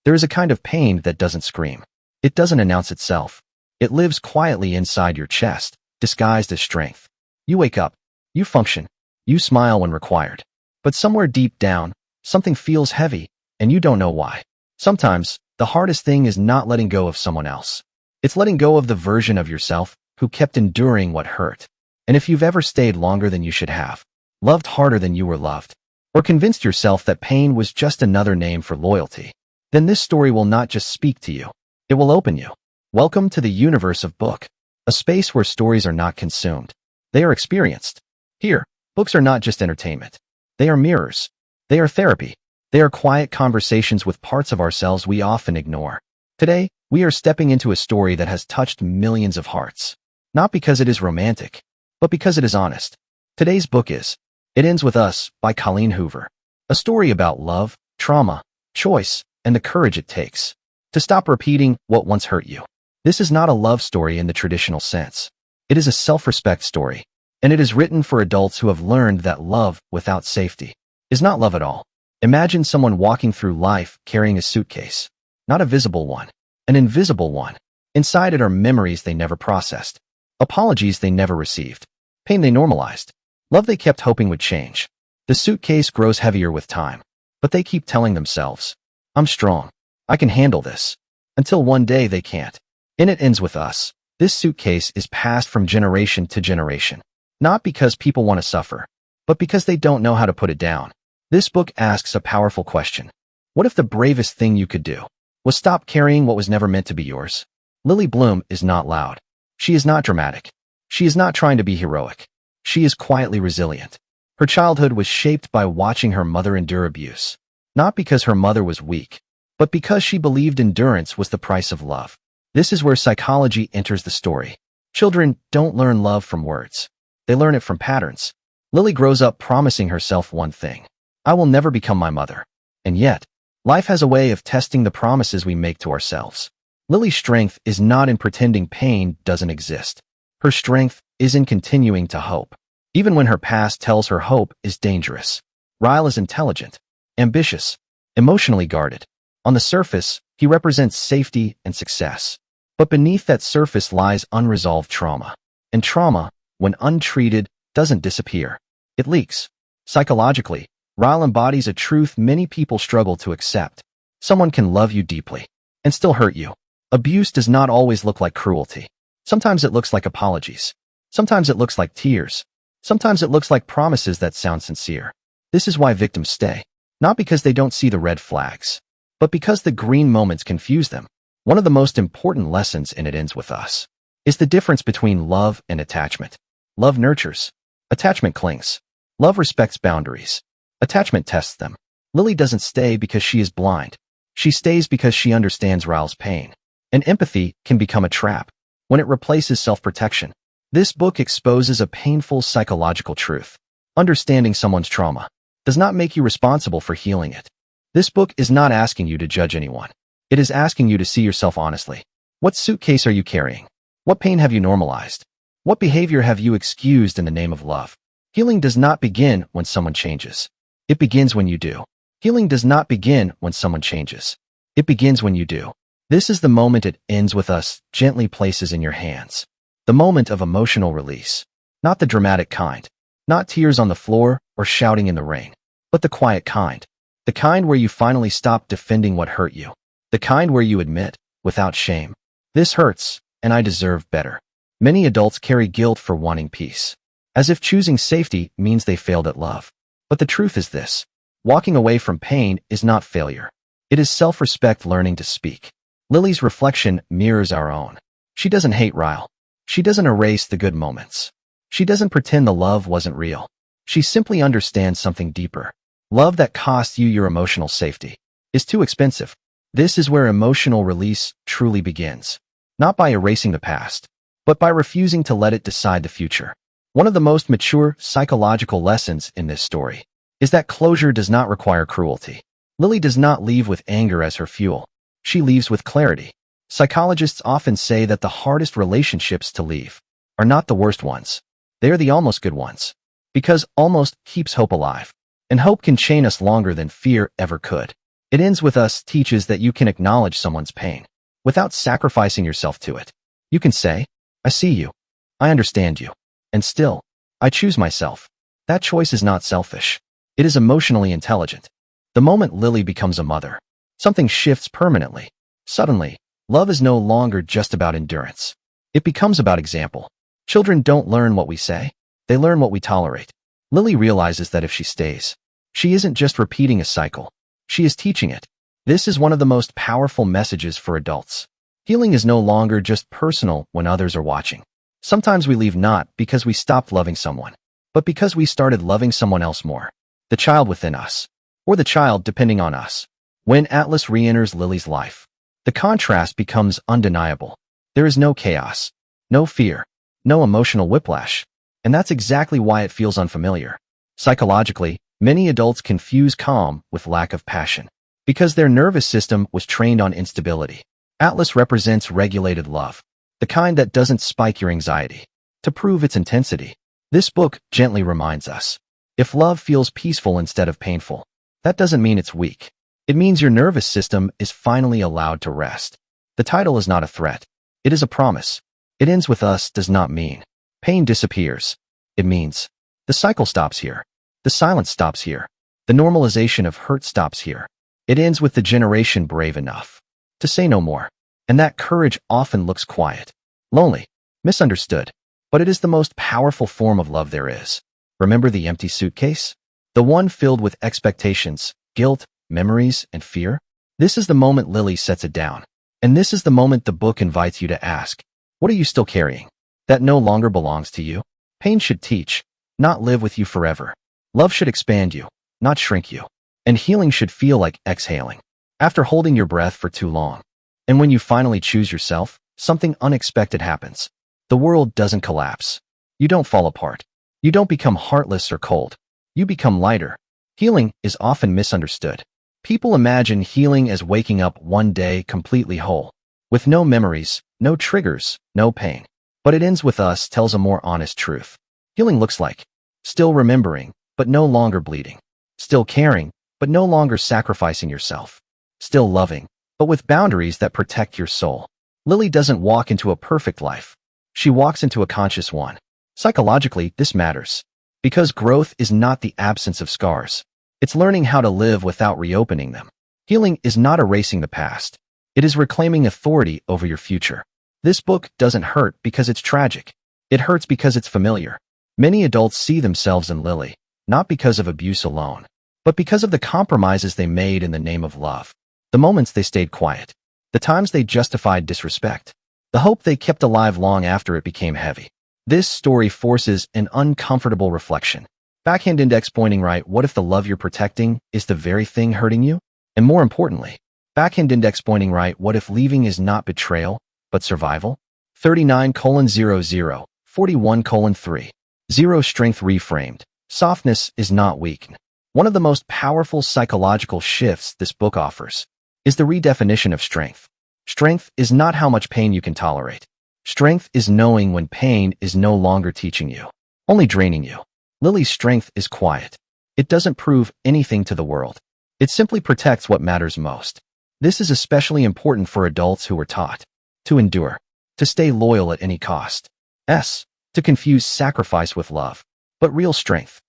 There is a kind of pain that doesn't scream. It doesn't announce itself. It lives quietly inside your chest, disguised as strength. You wake up. You function. You smile when required. But somewhere deep down, something feels heavy, and you don't know why. Sometimes, the hardest thing is not letting go of someone else. It's letting go of the version of yourself who kept enduring what hurt. And if you've ever stayed longer than you should have, loved harder than you were loved, or convinced yourself that pain was just another name for loyalty, then this story will not just speak to you. It will open you. Welcome to the universe of book, a space where stories are not consumed. They are experienced. Here, books are not just entertainment. They are mirrors. They are therapy. They are quiet conversations with parts of ourselves we often ignore. Today, we are stepping into a story that has touched millions of hearts. Not because it is romantic, but because it is honest. Today's book is It Ends With Us by Colleen Hoover. A story about love, trauma, choice, and the courage it takes to stop repeating what once hurt you. This is not a love story in the traditional sense. It is a self-respect story, and it is written for adults who have learned that love without safety is not love at all. Imagine someone walking through life carrying a suitcase, not a visible one, an invisible one. Inside it are memories they never processed, apologies they never received, pain they normalized, love they kept hoping would change. The suitcase grows heavier with time, but they keep telling themselves, I'm strong. I can handle this. Until one day they can't. And it ends with us. This suitcase is passed from generation to generation, not because people want to suffer, but because they don't know how to put it down. This book asks a powerful question. What if the bravest thing you could do was stop carrying what was never meant to be yours? Lily Bloom is not loud. She is not dramatic. She is not trying to be heroic. She is quietly resilient. Her childhood was shaped by watching her mother endure abuse, not because her mother was weak, but because she believed endurance was the price of love. This is where psychology enters the story. Children don't learn love from words. They learn it from patterns. Lily grows up promising herself one thing. I will never become my mother. And yet, life has a way of testing the promises we make to ourselves. Lily's strength is not in pretending pain doesn't exist. Her strength is in continuing to hope, even when her past tells her hope is dangerous. Ryle is intelligent, ambitious, emotionally guarded. On the surface, he represents safety and success. But beneath that surface lies unresolved trauma. And trauma, when untreated, doesn't disappear. It leaks. Psychologically, Ryle embodies a truth many people struggle to accept. Someone can love you deeply and still hurt you. Abuse does not always look like cruelty. Sometimes it looks like apologies. Sometimes it looks like tears. Sometimes it looks like promises that sound sincere. This is why victims stay. Not because they don't see the red flags, but because the green moments confuse them. One of the most important lessons in It Ends With Us is the difference between love and attachment. Love nurtures. Attachment clings. Love respects boundaries. Attachment tests them. Lily doesn't stay because she is blind. She stays because she understands Ryle's pain. And empathy can become a trap when it replaces self-protection. This book exposes a painful psychological truth. Understanding someone's trauma does not make you responsible for healing it. This book is not asking you to judge anyone. It is asking you to see yourself honestly. What suitcase are you carrying? What pain have you normalized? What behavior have you excused in the name of love? Healing does not begin when someone changes. It begins when you do. Healing does not begin when someone changes. It begins when you do. This is the moment It Ends With Us gently places in your hands. The moment of emotional release. Not the dramatic kind. Not tears on the floor or shouting in the rain. But the quiet kind. The kind where you finally stop defending what hurt you. The kind where you admit, without shame, this hurts, and I deserve better. Many adults carry guilt for wanting peace, as if choosing safety means they failed at love. But the truth is this. Walking away from pain is not failure. It is self-respect learning to speak. Lily's reflection mirrors our own. She doesn't hate Ryle. She doesn't erase the good moments. She doesn't pretend the love wasn't real. She simply understands something deeper. Love that costs you your emotional safety is too expensive. This is where emotional release truly begins. Not by erasing the past, but by refusing to let it decide the future. One of the most mature psychological lessons in this story is that closure does not require cruelty. Lily does not leave with anger as her fuel. She leaves with clarity. Psychologists often say that the hardest relationships to leave are not the worst ones. They are the almost good ones. Because almost keeps hope alive. And hope can chain us longer than fear ever could. It ends with us teaches that you can acknowledge someone's pain without sacrificing yourself to it. You can say, I see you. I understand you. And still, I choose myself. That choice is not selfish. It is emotionally intelligent. The moment Lily becomes a mother, something shifts permanently. Suddenly, love is no longer just about endurance. It becomes about example. Children don't learn what we say. They learn what we tolerate. Lily realizes that if she stays, she isn't just repeating a cycle. She is teaching it. This is one of the most powerful messages for adults. Healing is no longer just personal when others are watching. Sometimes we leave not because we stopped loving someone, but because we started loving someone else more. The child within us, or the child depending on us. When Atlas re-enters Lily's life, the contrast becomes undeniable. There is no chaos, no fear, no emotional whiplash, and that's exactly why it feels unfamiliar. Psychologically, many adults confuse calm with lack of passion, because their nervous system was trained on instability. Atlas represents regulated love, the kind that doesn't spike your anxiety. To prove its intensity, this book gently reminds us, if love feels peaceful instead of painful, that doesn't mean it's weak. It means your nervous system is finally allowed to rest. The title is not a threat. It is a promise. It ends with us does not mean pain disappears. It means the cycle stops here. The silence stops here. The normalization of hurt stops here. It ends with the generation brave enough to say no more. And that courage often looks quiet, lonely, misunderstood. But it is the most powerful form of love there is. Remember the empty suitcase? The one filled with expectations, guilt, memories, and fear? This is the moment Lily sets it down. And this is the moment the book invites you to ask, what are you still carrying that no longer belongs to you? Pain should teach, not live with you forever. Love should expand you, not shrink you. And healing should feel like exhaling after holding your breath for too long. And when you finally choose yourself, something unexpected happens. The world doesn't collapse. You don't fall apart. You don't become heartless or cold. You become lighter. Healing is often misunderstood. People imagine healing as waking up one day completely whole, with no memories, no triggers, no pain. But it ends with us tells a more honest truth. Healing looks like still remembering, but no longer bleeding. Still caring, but no longer sacrificing yourself. Still loving, but with boundaries that protect your soul. Lily doesn't walk into a perfect life. She walks into a conscious one. Psychologically, this matters, because growth is not the absence of scars. It's learning how to live without reopening them. Healing is not erasing the past. It is reclaiming authority over your future. This book doesn't hurt because it's tragic. It hurts because it's familiar. Many adults see themselves in Lily, not because of abuse alone, but because of the compromises they made in the name of love. The moments they stayed quiet. The times they justified disrespect. The hope they kept alive long after it became heavy. This story forces an uncomfortable reflection. Backhand index pointing right, what if the love you're protecting is the very thing hurting you? And more importantly, backhand index pointing right, what if leaving is not betrayal, but survival? 39:00, 41:3. 0 strength reframed. Softness is not weak. One of the most powerful psychological shifts this book offers is the redefinition of strength. Strength is not how much pain you can tolerate. Strength is knowing when pain is no longer teaching you, only draining you. Lily's strength is quiet. It doesn't prove anything to the world. It simply protects what matters most. This is especially important for adults who were taught to endure, to stay loyal at any cost. To confuse sacrifice with love. But real strength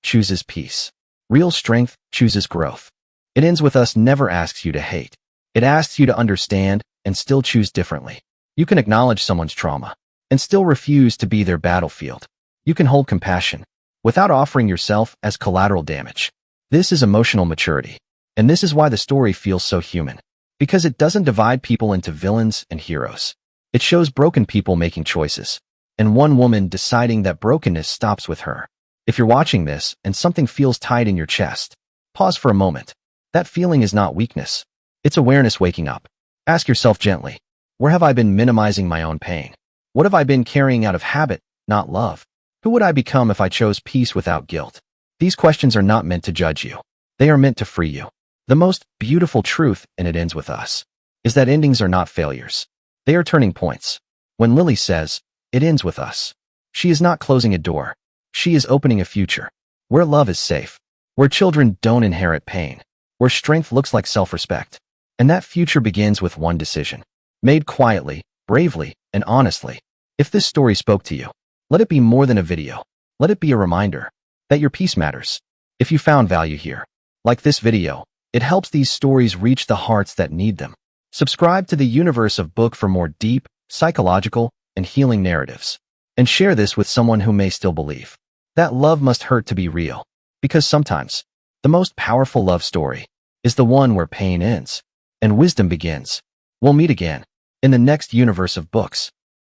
chooses peace. Real strength chooses growth. It ends with us never asks you to hate. It asks you to understand and still choose differently. You can acknowledge someone's trauma and still refuse to be their battlefield. You can hold compassion without offering yourself as collateral damage. This is emotional maturity. And this is why the story feels so human. Because it doesn't divide people into villains and heroes. It shows broken people making choices. And one woman deciding that brokenness stops with her. If you're watching this and something feels tight in your chest, pause for a moment. That feeling is not weakness. It's awareness waking up. Ask yourself gently, where have I been minimizing my own pain? What have I been carrying out of habit, not love? Who would I become if I chose peace without guilt? These questions are not meant to judge you. They are meant to free you. The most beautiful truth, and it ends with us, is that endings are not failures. They are turning points. When Lily says, it ends with us, she is not closing a door. She is opening a future where love is safe, where children don't inherit pain, where where strength looks like self-respect. And that future begins with one decision, made quietly, bravely, and honestly. If this story spoke to you, let it be more than a video. Let it be a reminder that your peace matters. If you found value here, like this video, it helps these stories reach the hearts that need them. Subscribe to the Universe of Book for more deep, psychological, and healing narratives. And share this with someone who may still believe that love must hurt to be real. Because sometimes, the most powerful love story is the one where pain ends and wisdom begins. We'll meet again in the next Universe of Books.